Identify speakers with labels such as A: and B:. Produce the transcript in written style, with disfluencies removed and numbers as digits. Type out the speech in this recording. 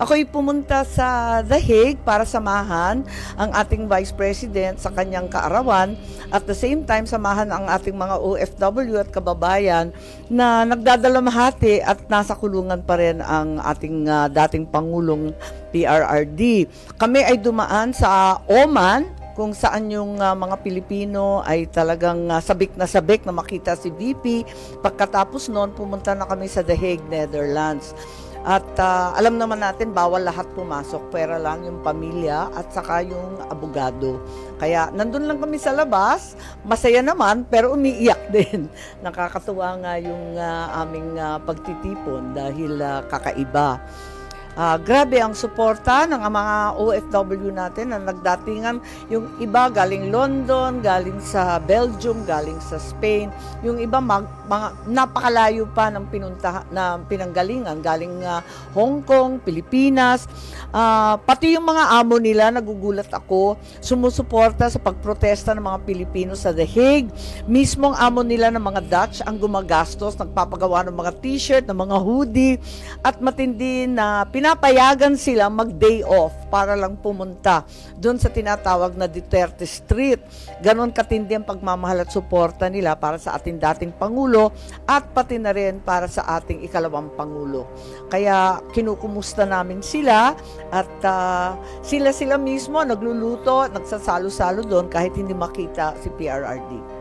A: Ako'y pumunta sa The Hague para samahan ang ating Vice President sa kanyang kaarawan, at the same time samahan ang ating mga OFW at kababayan na nagdadalamhati at nasa kulungan pa rin ang ating dating Pangulong PRRD. Kami ay dumaan sa Oman, kung saan yung mga Pilipino ay talagang sabik na makita si VP. Pagkatapos noon, pumunta na kami sa The Hague, Netherlands. At alam naman natin, bawal lahat pumasok, pera lang yung pamilya at saka yung abogado. Kaya nandun lang kami sa labas, masaya naman pero umiiyak din. Nakakatuwa nga yung aming pagtitipon dahil kakaiba. Grabe ang suporta ng mga OFW natin na nagdatingan. Yung iba galing London, galing sa Belgium, galing sa Spain. Yung iba mga napakalayo pa ng pinanggalingan, galing Hong Kong, Pilipinas. Pati yung mga amo nila, nagugulat ako, sumusuporta sa pagprotesta ng mga Pilipino sa The Hague. Mismong amo nila ng mga Dutch ang gumagastos, nagpapagawa ng mga t-shirt, ng mga hoodie, at matindi na pinapayagan sila mag-day off para lang pumunta doon sa tinatawag na Duterte Street. Ganon katindi ang pagmamahal at suporta nila para sa ating dating Pangulo at pati na rin para sa ating ikalawang Pangulo. Kaya kinukumusta namin sila at sila mismo nagluluto at nagsasalo-salo doon kahit hindi makita si PRRD.